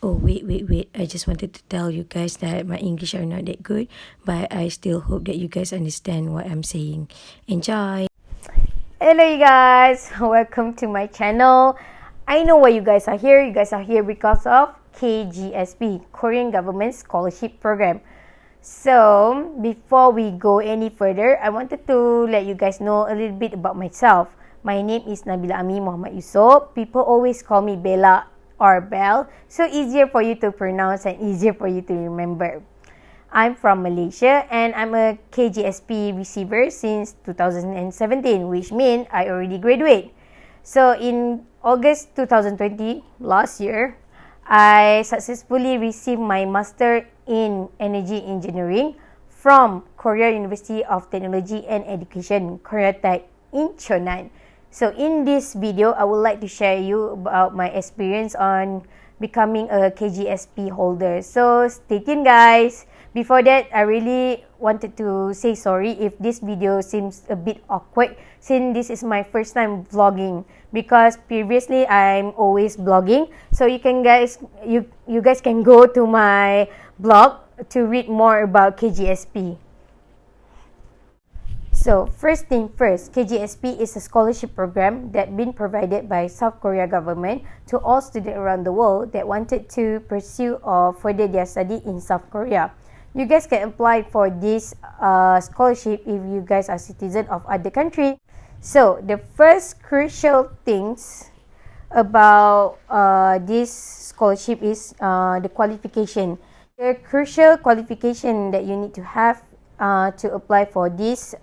Oh, wait. I just wanted to tell you guys that my English are not that good, but I still hope that you guys understand what I'm saying. Enjoy! Hello you guys, welcome to my channel. I know why you guys are here. You guys are here because of Kgsp, Korean Government Scholarship Program. So, before we go any further, I wanted to let you guys know a little bit about myself. My name is Nabila Ami Muhammad Yusof. People always call me Bella or Belle, so easier for you to pronounce and easier for you to remember. I'm from Malaysia and I'm a Kgsp receiver since 2017, which means I already graduate. So in August 2020, last year, I successfully received my Master in Energy Engineering from Korea University of Technology and Education, Korea Tech in Cheonan. So in this video, I would like to share you about my experience on becoming a Kgsp holder. So stay tuned guys. Before that, I really wanted to say sorry if this video seems a bit awkward since this is my first time vlogging, because previously I'm always blogging. So you guys can go to my blog to read more about Kgsp. So first thing first, Kgsp is a scholarship program that been provided by South Korea government to all students around the world that wanted to pursue or further their study in South Korea. You guys can apply for this scholarship if you guys are citizens of other country. So the first crucial things about this scholarship is the qualification. The crucial qualification that you need to have to apply for this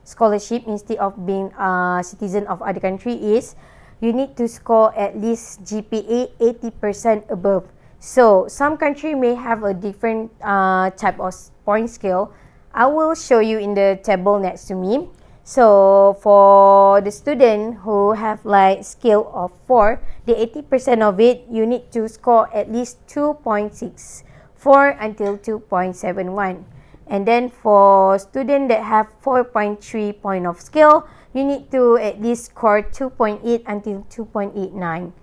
scholarship instead of being a citizen of other country is you need to score at least GPA 80% above. So some country may have a different type of point scale. I will show you in the table next to me. So for the student who have like scale of 4, the 80% of it, you need to score at least 2.64 until 2.71. And then for student that have 4.3 point of scale, you need to at least score 2.8 until 2.89.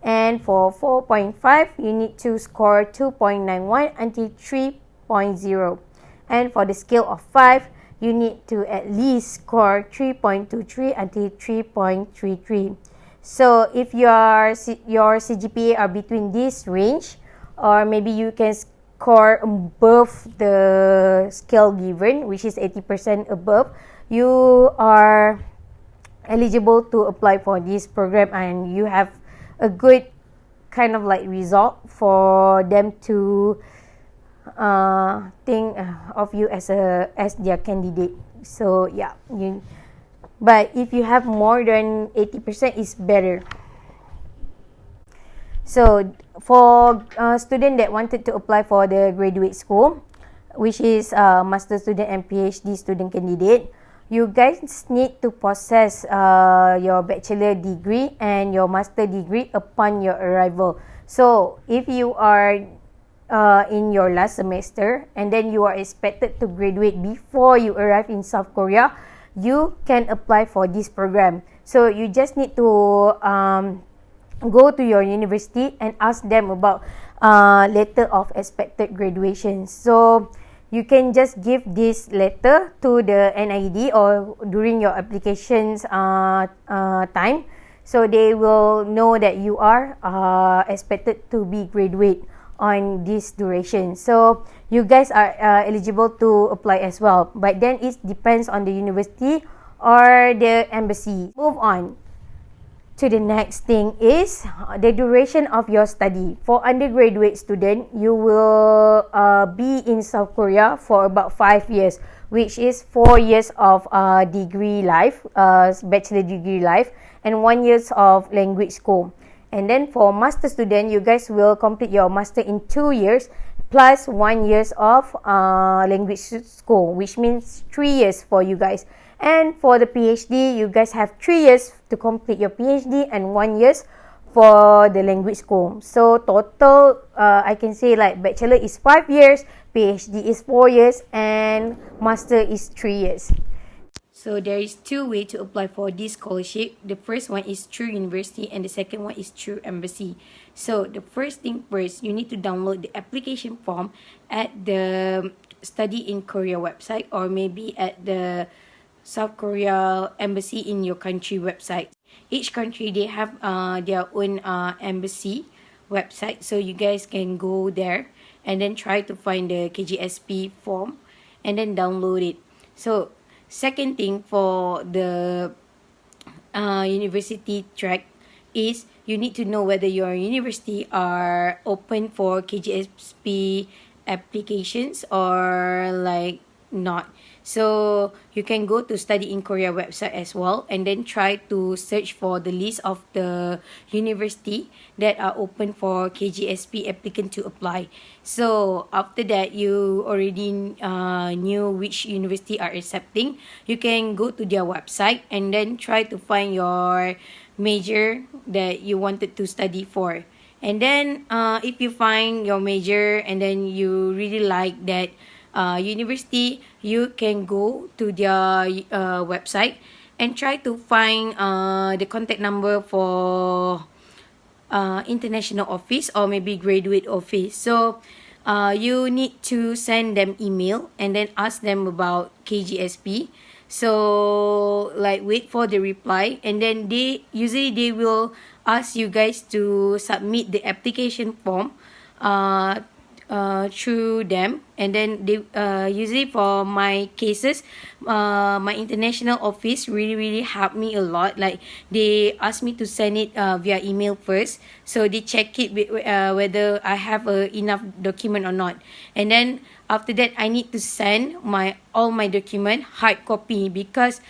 And for 4.5, you need to score 2.91 until 3.0. And for the scale of 5, you need to at least score 3.23 until 3.33. So if your CGPA are between this range, or maybe you can score above the scale given, which is 80% above, you are eligible to apply for this program and you have a good kind of like result for them to think of you as their candidate. So yeah, but if you have more than 80% is better. So for student that wanted to apply for the graduate school, which is master student and PhD student candidate, you guys need to possess your bachelor degree and your master degree upon your arrival. So if you are in your last semester and then you are expected to graduate before you arrive in South Korea, you can apply for this program. So you just need to go to your university and ask them about letter of expected graduation. So you can just give this letter to the NIED or during your applications time, so they will know that you are expected to be graduate on this duration. So you guys are eligible to apply as well, but then it depends on the university or the embassy. Move on to the next thing is the duration of your study. For undergraduate student, you will be in South Korea for about 5 years, which is 4 years of degree life, bachelor degree life, and 1 year of language school. And then for master student, you guys will complete your master in 2 years plus 1 year of language school, which means 3 years for you guys. And for the PhD, you guys have 3 years to complete your PhD and 1 year for the language school. So total, I can say like bachelor is 5 years, PhD is 4 years, and master is 3 years. So there is two ways to apply for this scholarship. The first one is through university and the second one is through embassy. So the first thing first, you need to download the application form at the Study in Korea website, or maybe at the South Korea embassy in your country website. Each country, they have their own embassy website, so you guys can go there and then try to find the Kgsp form and then download it. So second thing for the university track is you need to know whether your university are open for Kgsp applications or like not. So you can go to Study in Korea website as well and then try to search for the list of the university that are open for Kgsp applicant to apply. So after that, you already knew which university are accepting. You can go to their website and then try to find your major that you wanted to study for. And then if you find your major and then you really like that university, you can go to their website and try to find the contact number for international office or maybe graduate office. So you need to send them email and then ask them about Kgsp. So like wait for the reply, and then they will ask you guys to submit the application form through them. And then they usually for my cases, my international office really helped me a lot. Like they asked me to send it via email first, so they check it whether I have enough document or not. And then after that, I need to send all my document hard copy, because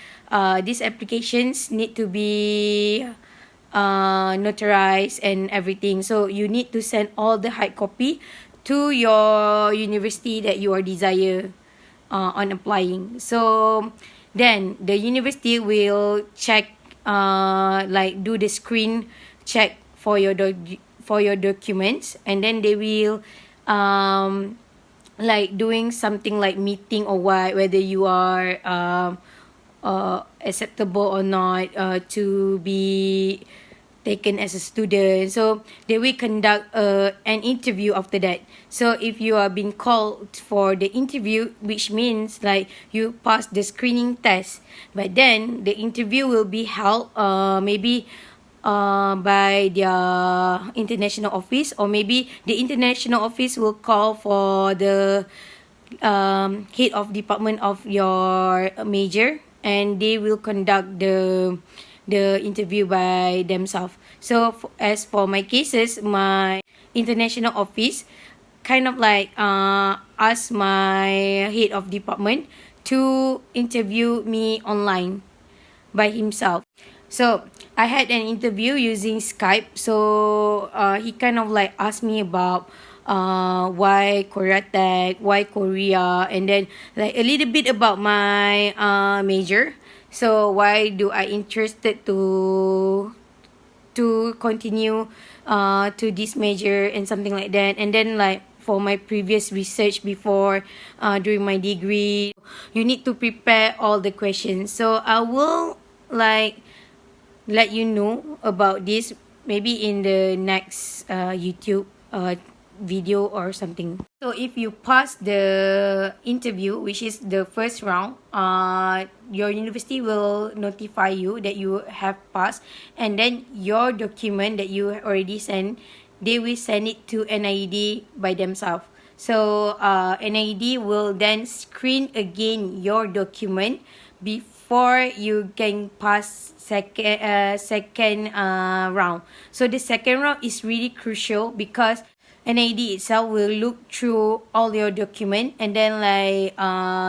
these applications need to be notarized and everything. So you need to send all the hard copy to your university that you are desire on applying. So then the university will check, like do the screen check for your documents, and then they will like doing something like meeting or what, whether you are acceptable or not to be taken as a student. So they will conduct an interview after that. So if you are being called for the interview, which means like you pass the screening test, but then the interview will be held maybe by their international office, or maybe the international office will call for the head of department of your major, and they will conduct the interview by themselves. So as for my cases, my international office kind of like ask my head of department to interview me online by himself. So I had an interview using Skype. So he kind of like asked me about why Korea Tech, why Korea, and then like a little bit about my major. So why do I interested to continue to this major and something like that. And then like for my previous research before during my degree, you need to prepare all the questions. So I will like let you know about this maybe in the next YouTube video or something. So if you pass the interview, which is the first round, your university will notify you that you have passed, and then your document that you already sent, they will send it to NIED by themselves. So NIED will then screen again your document before you can pass second round. So the second round is really crucial, because NIED itself will look through all your document and then like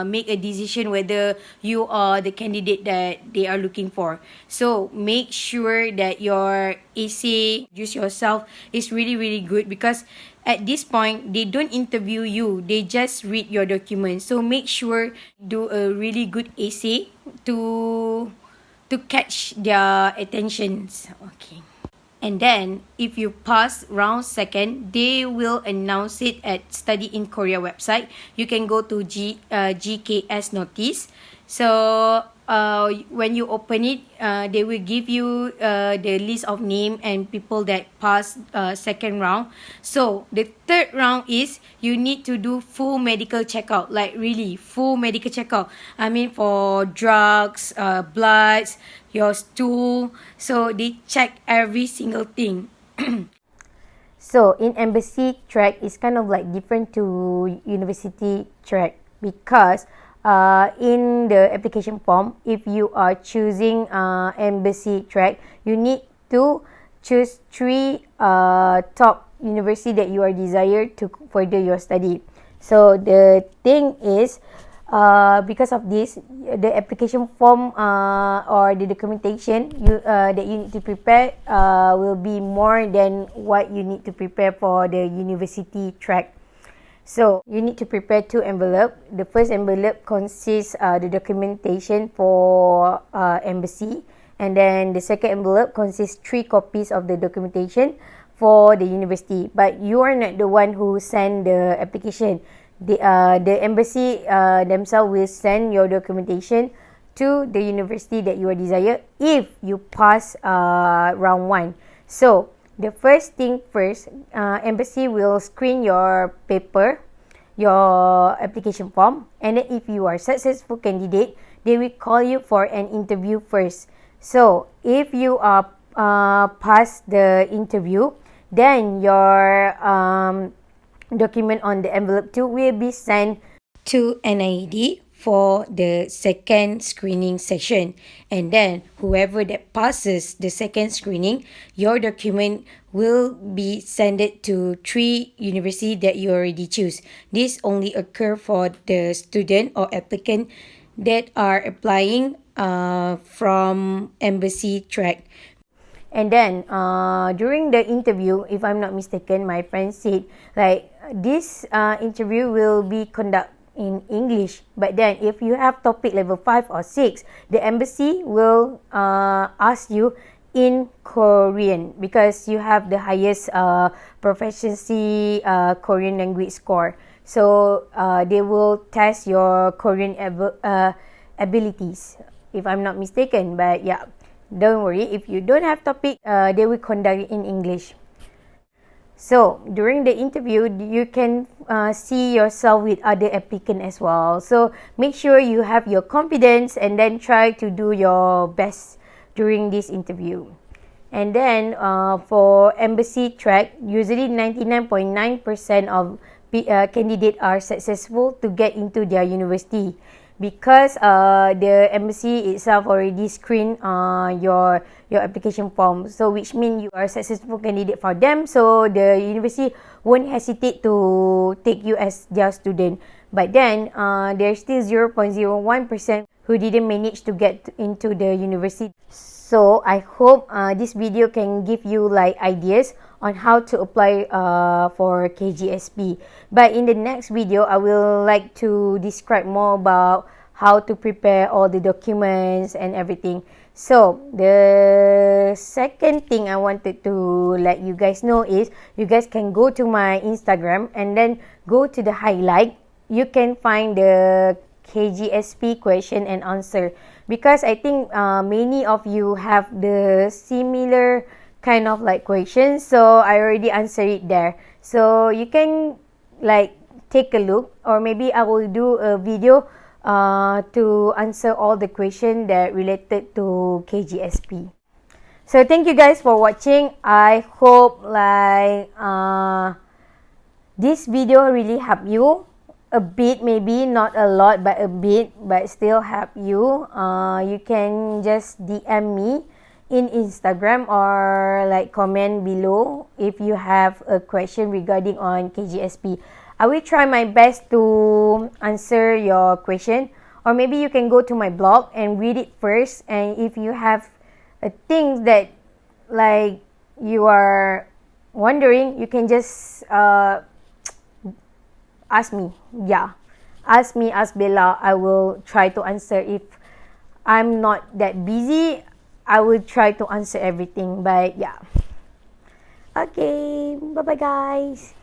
make a decision whether you are the candidate that they are looking for. So make sure that your essay, use yourself, is really good, because at this point they don't interview you, they just read your document. So make sure do a really good essay to catch their attentions. Okay. And then if you pass round second, they will announce it at Study in Korea website. You can go to GKS notice. So when you open it, they will give you the list of name and people that passed second round. So the third round is you need to do full medical checkout, like really full medical checkout. I mean for drugs, bloods, your stool. So they check every single thing. So in embassy track, it's kind of like different to university track because in the application form, if you are choosing embassy track, you need to choose 3 top university that you are desired to further your study. So the thing is, because of this, the application form or the documentation that you need to prepare will be more than what you need to prepare for the university track. So you need to prepare 2 envelopes. The first envelope consists the documentation for embassy, and then the second envelope consists 3 copies of the documentation for the university. But you are not the one who send the application. The embassy themselves will send your documentation to the university that you are desired if you pass round 1. So the first thing first, embassy will screen your paper, your application form, and then if you are successful candidate, they will call you for an interview first. So if you are pass the interview, then your document on the envelope 2 will be sent to NIED for the second screening session, and then whoever that passes the second screening, your document will be sent to 3 university that you already choose. This only occur for the student or applicant that are applying from embassy track. And then during the interview, if I'm not mistaken, my friend said like this interview will be conducted in English, but then if you have topic level 5 or 6, the embassy will ask you in Korean because you have the highest proficiency Korean language score. So they will test your Korean abilities, if I'm not mistaken. But yeah, don't worry, if you don't have topic, they will conduct it in English. So during the interview, you can see yourself with other applicants as well. So make sure you have your confidence and then try to do your best during this interview. And then for embassy track, usually 99.9% of candidates are successful to get into their university because the embassy itself already screened your application form. So which means you are a successful candidate for them. So the university won't hesitate to take you as their student. But then there's still 0.01% who didn't manage to get into the university. So I hope this video can give you like ideas on how to apply for Kgsp. But in the next video, I will like to describe more about how to prepare all the documents and everything. So the second thing I wanted to let you guys know is you guys can go to my Instagram and then go to the highlight. You can find the Kgsp question and answer, because I think many of you have the similar kind of like questions, so I already answered it there. So you can like take a look, or maybe I will do a video to answer all the questions that related to Kgsp. So thank you guys for watching. I hope like this video really help you a bit, maybe not a lot but a bit, but still help you. You can just DM me in Instagram or like comment below if you have a question regarding on Kgsp. I will try my best to answer your question, or maybe you can go to my blog and read it first, and if you have things that like you are wondering, you can just ask me. Yeah, ask me, ask Bella. I will try to answer. If I'm not that busy, I will try to answer everything. But yeah, okay, bye bye guys.